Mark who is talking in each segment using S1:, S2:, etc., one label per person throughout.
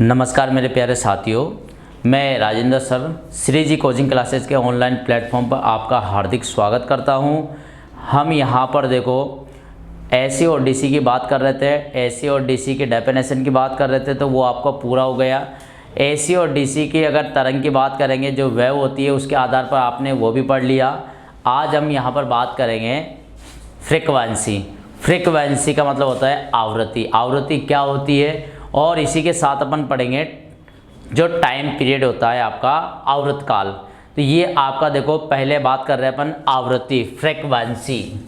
S1: नमस्कार मेरे प्यारे साथियों, मैं राजेंद्र सर श्री जी कोचिंग क्लासेस के ऑनलाइन प्लेटफॉर्म पर आपका हार्दिक स्वागत करता हूं। हम यहां पर देखो एसी और डीसी की बात कर रहे थे, एसी और डीसी की डेफिनेशन की बात कर रहे थे, तो वो आपका पूरा हो गया। एसी और डीसी की अगर तरंग की बात करेंगे, जो वेव होती है उसके आधार पर आपने वो भी पढ़ लिया। आज हम यहाँ पर बात करेंगे फ्रीक्वेंसी। फ्रीक्वेंसी का मतलब होता है आवृत्ति। आवृत्ति क्या होती है, और इसी के साथ अपन पढ़ेंगे जो टाइम पीरियड होता है आपका आवर्त काल। तो ये आपका देखो, पहले बात कर रहे हैं अपन आवृत्ति, फ्रीक्वेंसी।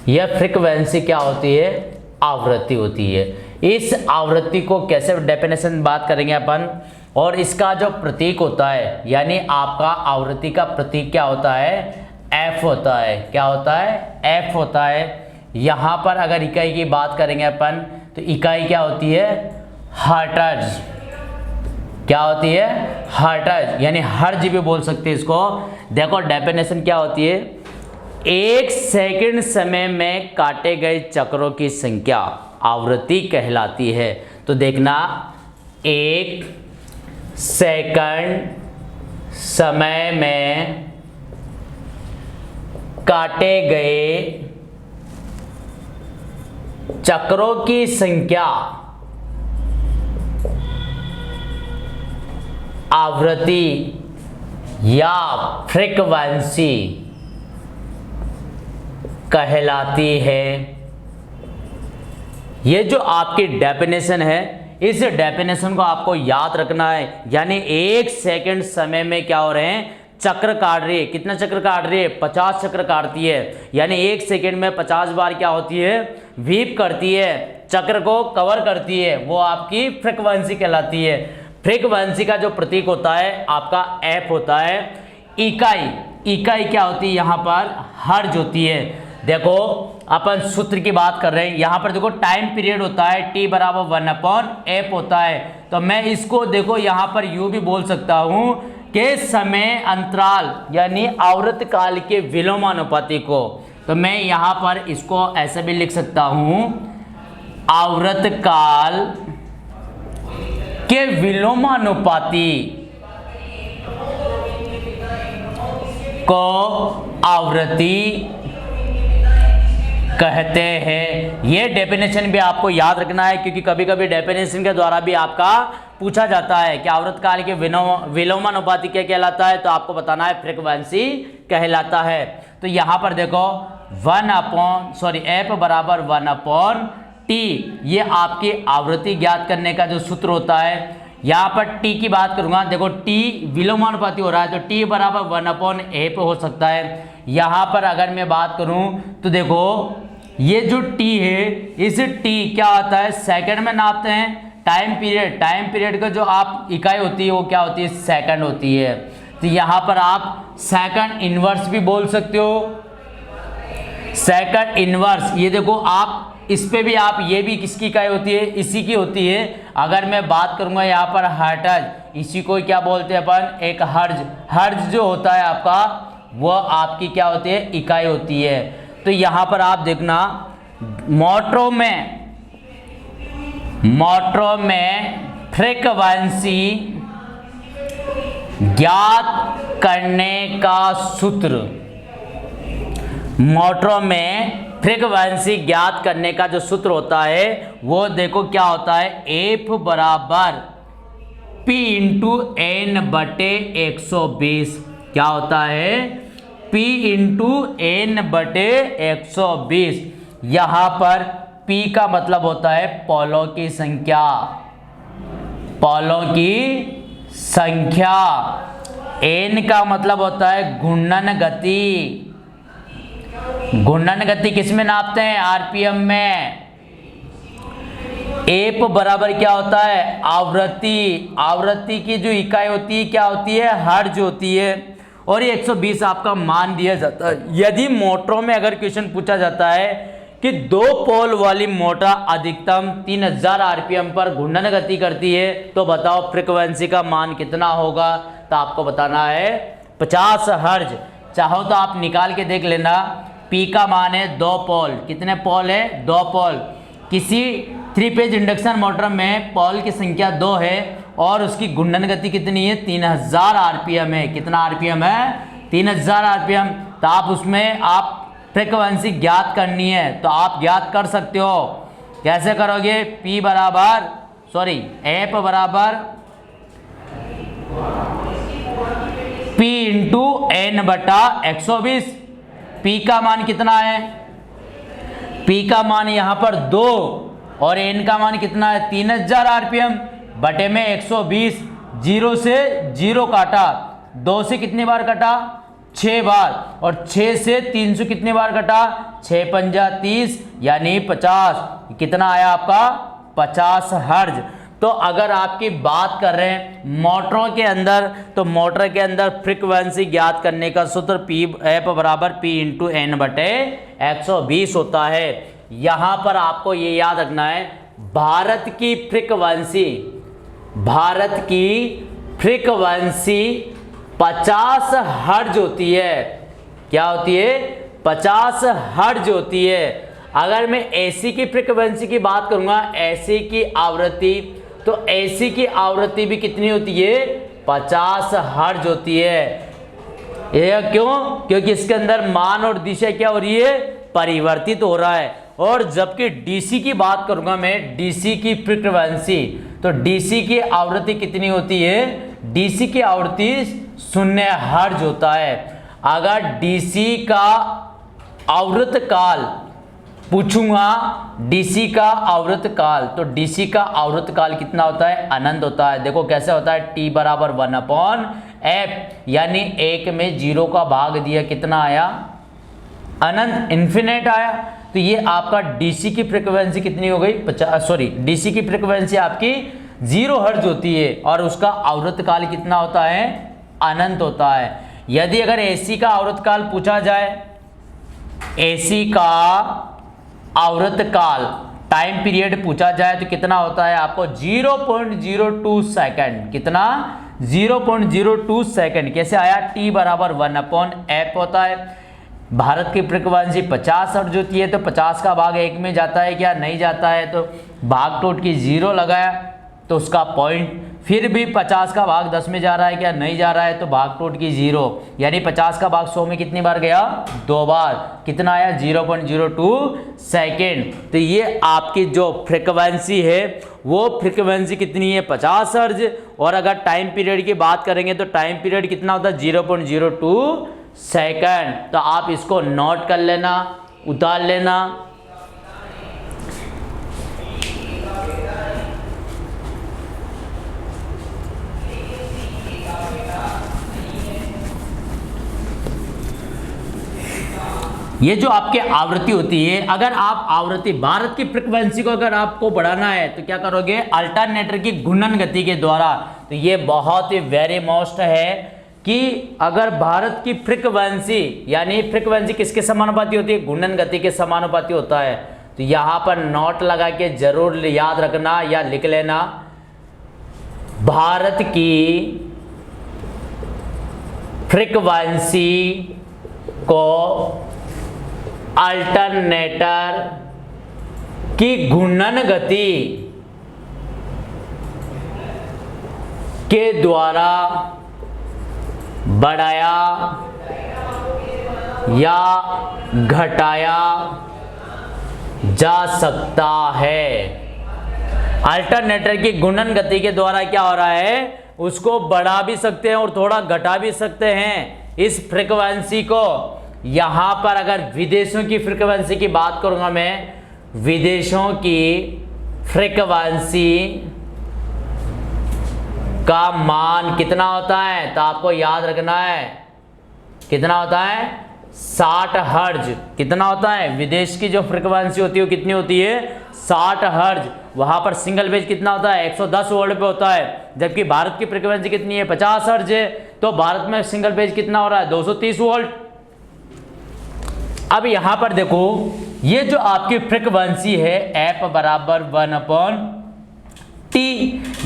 S1: यह फ्रीक्वेंसी क्या होती है? आवृत्ति होती है। इस आवृत्ति को कैसे डेफिनेशन बात करेंगे अपन, और इसका जो प्रतीक होता है, यानी आपका आवृत्ति का प्रतीक क्या होता है? एफ होता है। क्या होता है? एफ होता है। यहाँ पर अगर इकाई की बात करेंगे अपन, तो इकाई क्या होती है? हर्ट्ज। क्या होती है? हर्ट्ज, यानी हर्ज भी बोल सकते हैं इसको। देखो डेफिनेशन क्या होती है? 1 सेकंड समय में काटे गए चक्रों की संख्या आवृत्ति कहलाती है। तो देखना, 1 सेकंड समय में काटे गए चक्रों की संख्या आवृत्ति या फ्रीक्वेंसी कहलाती है। ये जो आपकी डेफिनेशन है, इस डेफिनेशन को आपको याद रखना है। यानी 1 सेकंड समय में क्या हो रहे हैं? चक्र काट रही है। कितना चक्र काट रही है? 50 चक्र काटती है। यानी 1 सेकंड में 50 बार क्या होती है? वीप करती है, चक्र को कवर करती है। वो आपकी फ्रीक्वेंसी कहलाती है। फ्रीक्वेंसी का जो प्रतीक होता है आपका एफ होता है। इकाई क्या होती है? यहाँ पर हर्ज होती है। देखो अपन सूत्र की बात कर रहे हैं, यहाँ पर देखो टाइम पीरियड होता है T बराबर 1/f होता है। तो मैं इसको देखो यहाँ पर यूं भी बोल सकता हूँ के समय अंतराल यानी आवर्त काल के विलोमानुपाती को। तो मैं यहाँ पर इसको ऐसे भी लिख सकता हूँ, आवर्त काल के विलोमानुपाती को आवृत्ति कहते हैं। ये डेफिनेशन भी आपको याद रखना है, क्योंकि कभी कभी डेफिनेशन के द्वारा भी आपका पूछा जाता है कि आवर्त काल के विलोमानुपाती क्या कहलाता है, तो आपको बताना है फ्रीक्वेंसी कहलाता है। तो यहाँ पर देखो f बराबर 1/t, ये आपकी आवृत्ति ज्ञात करने का जो सूत्र होता है। यहाँ पर t की बात करूंगा, देखो t विलोमानुपाती हो रहा है, तो t बराबर 1/f हो सकता है। यहाँ पर अगर मैं बात करूं तो देखो ये जो t है, इस t क्या होता है? सेकंड में नापते हैं। टाइम पीरियड का जो आप इकाई होती है वो क्या होती है? सेकंड होती है। तो यहाँ पर आप सेकंड इनवर्स भी बोल सकते हो। सेकंड इनवर्स, ये देखो आप इस पे भी आप, ये भी किसकी इकाई होती है? इसी की होती है। अगर मैं बात करूंगा यहाँ पर हर्ट्ज, इसी को क्या बोलते हैं अपन? एक हर्ज जो होता है आपका, वो आपकी क्या होती है? इकाई होती है। तो यहाँ पर आप देखना, मोटरों में फ्रीक्वेंसी ज्ञात करने का सूत्र, मोटरों में फ्रीक्वेंसी ज्ञात करने का जो सूत्र होता है वो देखो क्या होता है? एफ बराबर P × N/120। क्या होता है? P × N/120। यहाँ पर P का मतलब होता है पोलों की संख्या। पोलों की संख्या। N का मतलब होता है घूर्णन गति। घूर्णन गति किस में नापते हैं? आरपीएम में। एफ बराबर क्या होता है? आवृत्ति। आवृत्ति की जो इकाई होती है क्या होती है? हर्ज होती है। और ये 120 आपका मान दिया जाता है। यदि मोटरों में अगर क्वेश्चन पूछा जाता है कि 2 पोल वाली मोटर अधिकतम 3000 आरपीएम पर घूर्णन गति करती है, तो बताओ फ्रीक्वेंसी का मान कितना होगा? तो आपको बताना है 50 हर्ज। चाहो तो आप निकाल के देख लेना। P का मान है 2 पोल। कितने पोल है? 2 पोल। किसी 3 फेज इंडक्शन मोटर में पोल की संख्या 2 है और उसकी घूर्णन गति कितनी है? 3000 आरपीएम है। कितना आरपीएम है? 3000 आरपीएम। तो आप उसमें आप फ्रीक्वेंसी ज्ञात करनी है तो आप ज्ञात कर सकते हो। कैसे करोगे? P बराबर एफ बराबर P इंटू एन बटा 120। P का मान कितना है? P का मान यहां पर 2 और n का मान कितना है? 3000 आरपीएम बटे में 120। 0 से 0 काटा, 2 से कितनी बार कटा? 6 बार, और 6 से 300 कितनी बार कटा? 6 पंजा 30 यानी 50। कितना आया आपका? 50 हर्ज। तो अगर आपकी बात कर रहे हैं मोटरों के अंदर, तो मोटर के अंदर फ्रीक्वेंसी ज्ञात करने का सूत्र P एफ बराबर P इंटू एन बटे 120 होता है। यहां पर आपको ये याद रखना है भारत की फ्रीक्वेंसी 50 हर्ज होती है। क्या होती है? 50 हर्ज होती है। अगर मैं एसी की फ्रीक्वेंसी की बात करूंगा, एसी की आवृत्ति, तो एसी की आवृत्ति भी कितनी होती है? 50 हर्ज होती है। यह क्यों? क्योंकि इसके अंदर मान और दिशा क्या हो रही है? परिवर्तित हो रहा है। और जबकि डीसी की बात करूंगा मैं, डीसी की फ्रीक्वेंसी, तो डीसी की आवृत्ति कितनी होती है? डीसी की आवृत्ति 0 हर्ज होता है। अगर डीसी का आवृत्त काल पूछूंगा, डीसी का आवृत्त काल, तो डीसी का आवृत्त काल कितना होता है? अनंत होता है। देखो कैसे होता है? T बराबर 1/f, यानी 1 में 0 का भाग दिया, कितना आया? अनंत, इन्फिनेट आया। तो ये आपका डीसी की फ्रीक्वेंसी कितनी हो गई? डीसी की फ्रीक्वेंसी आपकी 0 हर्ज होती है और उसका आवृत्त काल कितना होता है? अनंत होता है। यदि अगर एसी का आवृत्त काल पूछा जाए, एसी का आवृत्त काल टाइम पीरियड पूछा जाए तो कितना होता है आपको? 0.02 सेकंड। कितना? 0.02 सेकंड। कैसे आया? T बराबर 1/f होता है। भारत की फ्रीक्वेंसी 50 हर्ट्ज होती है, तो 50 का भाग 1 में जाता है क्या? नहीं जाता है। तो भाग टोट की 0 लगाया तो उसका पॉइंट, फिर भी 50 का भाग 10 में जा रहा है क्या? नहीं जा रहा है। तो भाग टोट की 0, यानी 50 का भाग 100 में कितनी बार गया? 2 बार। कितना आया? 0.02 सेकेंड। तो ये आपकी जो फ्रीक्वेंसी है वो फ्रीक्वेंसी कितनी है? 50 हर्ज। और अगर टाइम पीरियड की बात करेंगे तो टाइम पीरियड कितना होता है? 0.02 सेकेंड। तो आप इसको नोट कर लेना, उतार लेना। ये जो आपके आवृत्ति होती है, अगर आप आवृत्ति भारत की फ्रीक्वेंसी को अगर आपको बढ़ाना है तो क्या करोगे? अल्टरनेटर की घूर्णन गति के द्वारा। तो ये बहुत ही वेरी मोस्ट है कि अगर भारत की फ्रीक्वेंसी, यानी फ्रीक्वेंसी किसके समानुपाती होती है? घूर्णन गति के समानुपाती होता है। तो यहां पर नोट लगा के जरूर याद रखना या लिख लेना, भारत की फ्रीक्वेंसी को अल्टरनेटर की घूर्णन गति के द्वारा बढ़ाया या घटाया जा सकता है। अल्टरनेटर की घूर्णन गति के द्वारा क्या हो रहा है? उसको बढ़ा भी सकते हैं और थोड़ा घटा भी सकते हैं इस फ्रीक्वेंसी को। यहां पर अगर विदेशों की फ्रीक्वेंसी की बात करूंगा मैं, विदेशों की फ्रीक्वेंसी का मान कितना होता है? तो आपको याद रखना है कितना होता है? 60 हर्ज। कितना होता है? विदेश की जो फ्रीक्वेंसी होती है वो कितनी होती है? 60 हर्ज। वहां पर सिंगल फेज कितना होता है? 110 वोल्ट पे होता है। जबकि भारत की फ्रीक्वेंसी कितनी है? 50 हर्ज है। तो भारत में सिंगल फेज कितना हो रहा है? 230 वोल्ट। अब यहां पर देखो, ये जो आपकी फ्रीक्वेंसी है F बराबर 1/T,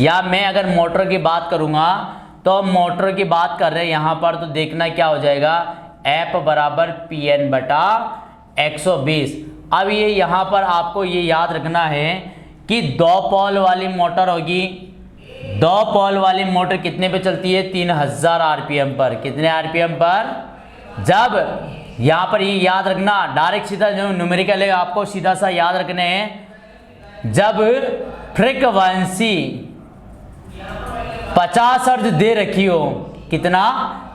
S1: या मैं अगर मोटर की बात करूंगा तो मोटर की बात कर रहे हैं यहां पर, तो देखना क्या हो जाएगा? F बराबर PN बटा 120। अब ये यहां पर आपको ये याद रखना है कि 2 पोल वाली मोटर होगी, 2 पोल वाली मोटर कितने पे चलती है? 3000 आरपीएम पर। कितने आरपीएम पर? जब यहाँ पर ये याद रखना, डायरेक्ट सीधा जो न्यूमेरिकल है आपको सीधा सा याद रखने हैं। जब फ्रीक्वेंसी 50 हर्ट्ज दे रखी हो, कितना?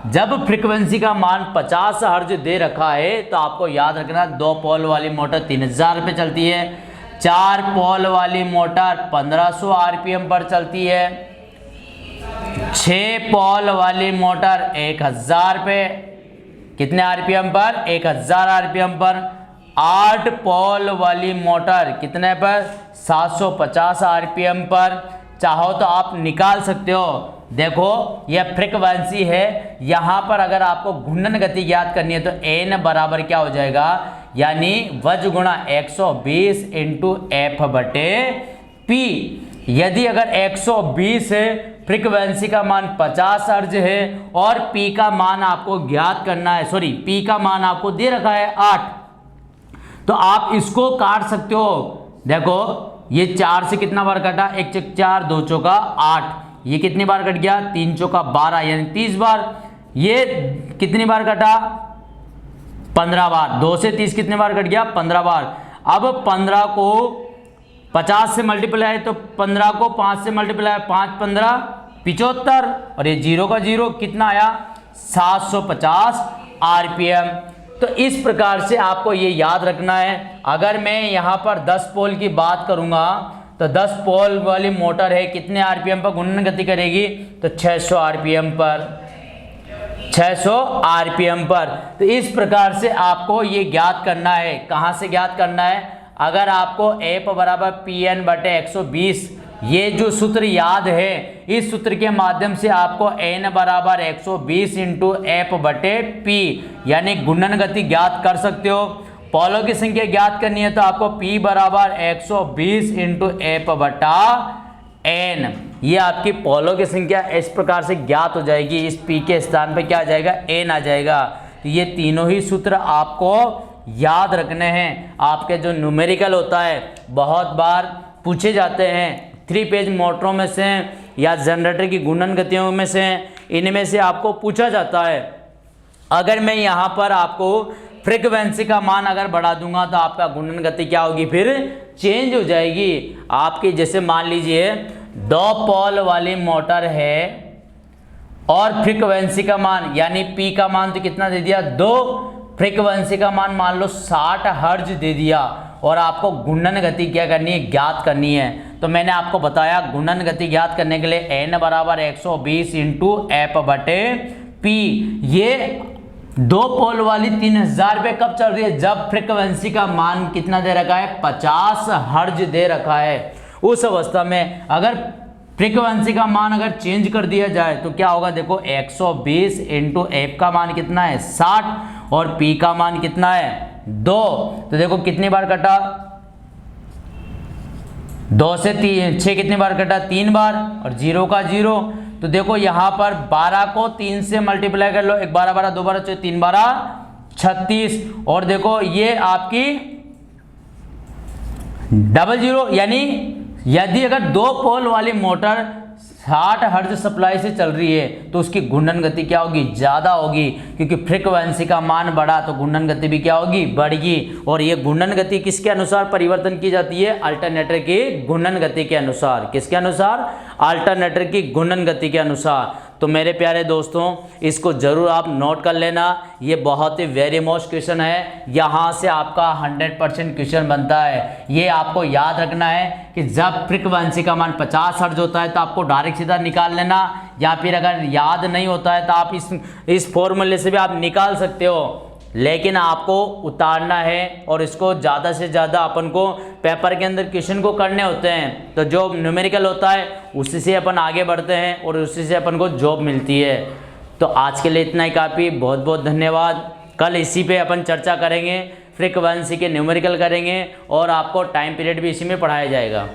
S1: जब फ्रीक्वेंसी का मान 50 हर्ट्ज दे रखा है तो आपको याद रखना 2 पोल वाली मोटर 3000 पे चलती है, 4 पोल वाली मोटर 1500 आरपीएम पर चलती है, 6 पोल वाली मोटर 1000 पे, कितने आरपीएम पर? 1000 आरपीएम पर, 8 पोल वाली मोटर कितने पर? 750 आरपीएम पर। चाहो तो आप निकाल सकते हो। देखो यह फ्रीक्वेंसी है, यहाँ पर अगर आपको घूर्णन गति ज्ञात करनी है तो n बराबर क्या हो जाएगा? यानी वज गुणा 120 इंटू एफ बटे पी। यदि अगर 120 है, फ्रीक्वेंसी का मान 50 हर्ट्ज है और पी का मान आपको ज्ञात करना है, सॉरी पी का मान आपको दे रखा है 8, तो आप इसको काट सकते हो। देखो ये 4 से कितना बार कटा? 1 चौक 4, 2 चौका 8, ये कितनी बार कट गया? 3 चौका 12 यानी 30 बार। ये कितनी बार कटा? 15 बार। 2 से 30 कितने बार कट गया? 15 बार। अब 15 को 50 से मल्टीप्लाई, तो 15 को 5 से मल्टीप्लाई, 5 15 75, और ये 0 का 0 कितना आया? 750 आरपीएम। तो इस प्रकार से आपको ये याद रखना है। अगर मैं यहाँ पर 10 पोल की बात करूँगा तो 10 पोल वाली मोटर है, कितने आरपीएम पर घूर्णन गति करेगी? तो 600 आरपीएम पर, 600 आरपीएम पर। तो इस प्रकार से आपको ये ज्ञात करना है। कहाँ से ज्ञात करना है? अगर आपको एफ बराबर पी एन बटे 120 ये जो सूत्र याद है, इस सूत्र के माध्यम से आपको n बराबर 120 इंटू एफ बटे पी यानी घूर्णन गति ज्ञात कर सकते हो। पोलों की संख्या ज्ञात करनी है तो आपको p बराबर 120 इंटू एफ बटा n, ये आपकी पोलों की संख्या इस प्रकार से ज्ञात हो जाएगी। इस p के स्थान पे क्या आ जाएगा? n आ जाएगा। तो ये तीनों ही सूत्र आपको याद रखने हैं। आपके जो न्यूमेरिकल होता है बहुत बार पूछे जाते हैं, 3 फेज मोटरों में से या जनरेटर की घूर्णन गतियों में से, इनमें से आपको पूछा जाता है। अगर मैं यहाँ पर आपको फ्रीक्वेंसी का मान अगर बढ़ा दूंगा तो आपका घूर्णन गति क्या होगी? फिर चेंज हो जाएगी आपकी। जैसे मान लीजिए 2 पोल वाली मोटर है और फ्रीक्वेंसी का मान यानी पी का मान तो कितना दे दिया? 2, फ्रीक्वेंसी का मान मान लो 60 हर्ट्ज दे दिया और आपको घूर्णन गति क्या करनी है? ज्ञात करनी है। तो मैंने आपको बताया घूर्णन गति ज्ञात करने के लिए n बराबर 120 इंटू एफ बटे पी। ये 2 पोल वाली 3000 पे कब चल रही है? जब फ्रीक्वेंसी का मान कितना दे रखा है? 50 हर्ट्ज दे रखा है। उस अवस्था में अगर फ्रीक्वेंसी का मान अगर चेंज कर दिया जाए तो क्या होगा? देखो 120 इंटू एफ का मान कितना है? 60 और पी का मान कितना है? 2। तो देखो कितनी बार कटा? 2 से 6 कितनी बार कटा? 3 बार, और 0 का 0। तो देखो यहाँ पर 12 को 3 से मल्टीप्लाई कर लो, 1 12 12 2 12 3 12 36, और देखो ये आपकी 00 यानी यदि अगर 2 पोल वाली मोटर 60 हर्ट्ज सप्लाई से चल रही है तो उसकी घूर्णन गति क्या होगी? ज़्यादा होगी, क्योंकि फ्रीक्वेंसी का मान बढ़ा तो घूर्णन गति भी क्या होगी? बढ़ेगी। और ये घूर्णन गति किसके अनुसार परिवर्तन की जाती है? अल्टरनेटर की घूर्णन गति के अनुसार। किसके अनुसार? अल्टरनेटर की घूर्णन गति के अनुसार। तो मेरे प्यारे दोस्तों इसको जरूर आप नोट कर लेना, ये बहुत ही वेरी मोस्ट क्वेश्चन है। यहाँ से आपका 100% क्वेश्चन बनता है। ये आपको याद रखना है कि जब फ्रीक्वेंसी का मान 50 हर्ट्ज होता है तो आपको डायरेक्ट सीधा निकाल लेना, या फिर अगर याद नहीं होता है तो आप इस फॉर्मूले से भी आप निकाल सकते हो। लेकिन आपको उतारना है और इसको ज़्यादा से ज़्यादा अपन को पेपर के अंदर क्वेश्चन को करने होते हैं। तो जो न्यूमेरिकल होता है उसी से अपन आगे बढ़ते हैं और उसी से अपन को जॉब मिलती है। तो आज के लिए इतना ही काफ़ी। बहुत बहुत धन्यवाद। कल इसी पे अपन चर्चा करेंगे, फ्रीक्वेंसी के न्यूमेरिकल करेंगे और आपको टाइम पीरियड भी इसी में पढ़ाया जाएगा।